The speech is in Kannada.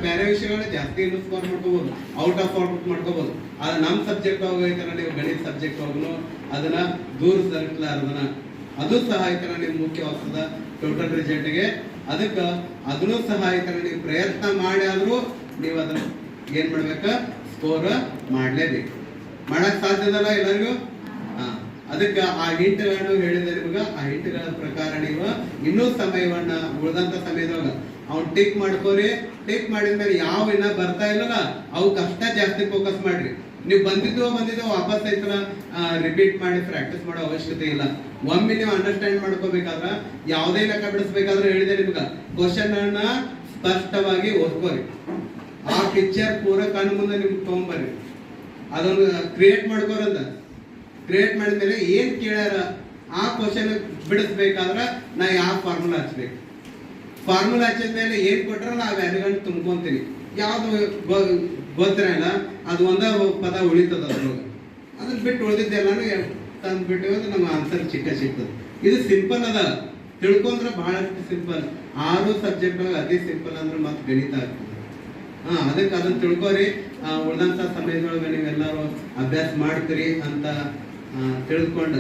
ಬೇರೆ ವಿಷಯಗಳನ್ನ ಜಾಸ್ತಿ ಸ್ಕೋರ್ ಮಾಡ್ಕೋಬಹುದು, ಔಟ್ ಆಫ್ ಔಟ್ ಮಾಡ್ಕೋಬಹುದು. ಆದ್ರೆ ನಮ್ಮ ಸಬ್ಜೆಕ್ಟ್ ಹೋಗೈತರ ನೀವು ಗಣಿತ ಸಬ್ಜೆಕ್ಟ್ ಹೋಗ್ನು ಅದನ್ನ ದೂರ ಸರಿಸಲಾರ್ದನ ಅದು ಸಹ ಐತರ ನೀವು ಮುಖ್ಯವಾಗ್ತದ ಟೋಟಲ್ ರಿಸಲ್ಟ್ಗೆ. ಅದಕ್ಕೆ ಅದನ್ನು ಸಹ ಐತರ ನೀವು ಪ್ರಯತ್ನ ಮಾಡಿ ಆದ್ರೂ ನೀವು ಅದನ್ನ ಏನ್ ಮಾಡ್ಬೇಕ, ಸ್ಕೋರ್ ಮಾಡ್ಲೇಬೇಕು. ಮಾಡಕ್ ಸಾಧ್ಯದಲ್ಲ ಎಲ್ಲರಿಗೂ. ಅದಕ್ಕೆ ಆ ಹಿಂಟ್ಗಳನ್ನು ಹೇಳಿದ ನಿಮಗ ಆ ಹಿಂಟ್ಗಳ ಪ್ರಕಾರ ನೀವು ಇನ್ನೂ ಸಮಯವನ್ನ ಉಳಿದಂತ ಸಮಯದೊಳಗ ಅವ್ನು ಟಿಕ್ ಮಾಡ್ಕೋರಿ. ಟಿಕ್ ಮಾಡಿದ್ಮೇಲೆ ಯಾವ ಇನ್ನ ಬರ್ತಾ ಇಲ್ಲಲ್ಲ ಅವಕ್ಕೆ ಅಷ್ಟೇ ಜಾಸ್ತಿ ಫೋಕಸ್ ಮಾಡ್ರಿ. ನೀವು ಬಂದಿದ್ದು ವಾಪಸ್ ಐತಲ್ಲ ರಿಪೀಟ್ ಮಾಡಿ ಪ್ರಾಕ್ಟೀಸ್ ಮಾಡೋ ಅವಶ್ಯಕತೆ ಇಲ್ಲ. ಒಮ್ಮೆ ನೀವು ಅಂಡರ್ಸ್ಟ್ಯಾಂಡ್ ಮಾಡ್ಕೋಬೇಕಾದ್ರ ಯಾವುದೇ ಲೆಕ್ಕ ಬಿಡಿಸ್ಬೇಕಾದ್ರೆ ಹೇಳಿದೆ ನಿಮ್ಗ ಕ್ವಶನ್ ಅನ್ನ ಸ್ಪಷ್ಟವಾಗಿ ಓದ್ಕೋರಿ. ಆ ಪಿಕ್ಚರ್ ಪೂರ ಕಣ್ಣು ಮುಂದೆ ನಿಮ್ಗೆ ತಗೊಂಬರ್ರಿ. ಅದನ್ನು ಕ್ರಿಯೇಟ್ ಮಾಡ್ಕೋರಂತ ಕ್ರಿಯೇಟ್ ಮಾಡಿದ್ಮೇಲೆ ಏನ್ ಕೇಳ್ಯಾರ ಆ ಕ್ವಶನ್ ಬಿಡಿಸ್ಬೇಕಾದ್ರ ನಾ ಯಾವ ಫಾರ್ಮುಲಾ ಹಚ್ಬೇಕು, ಫಾರ್ಮುಲಾ ಹಚ್ಚಿದ್ಮೇಲೆ ಏನ್ ಕೊಟ್ರಲ್ಲ ಆ ವ್ಯಾಲ್ಯೂಗಳನ್ನ ತುಂಬ್ಕೊಂತೀನಿ. ಯಾವ್ದು ಗೊತ್ತಿರಲ್ಲ ಅದು ಒಂದ ಪದ ಉಳಿತದ ಅದ್ರೊಳಗೆ. ಅದನ್ನ ಬಿಟ್ಟು ಉಳಿದಿದ್ದೆಲ್ಲಾನು ತಂದ್ಬಿಟ್ಟು ನಮ್ಗೆ ಆನ್ಸರ್ ಸಿಗ್ತದೆ. ಇದು ಸಿಂಪಲ್ ಅದ, ತಿಳ್ಕೊಂಡ್ರೆ ಬಹಳಷ್ಟು ಸಿಂಪಲ್. 6 ಸಬ್ಜೆಕ್ಟ್ ಅತಿ ಸಿಂಪಲ್ ಅಂದ್ರೆ ಮತ್ತೆ ಗಣಿತ ಆಗ್ತದೆ. ಅದಕ್ಕೆ ಅದನ್ನ ತಿಳ್ಕೊರಿ. ಉಳಿದಂತ ಸಮಯದೊಳಗೆ ನೀವೆಲ್ಲರೂ ಅಭ್ಯಾಸ ಮಾಡ್ತೀರಿ ಅಂತ ತಿಳ್ಕೊಂಡ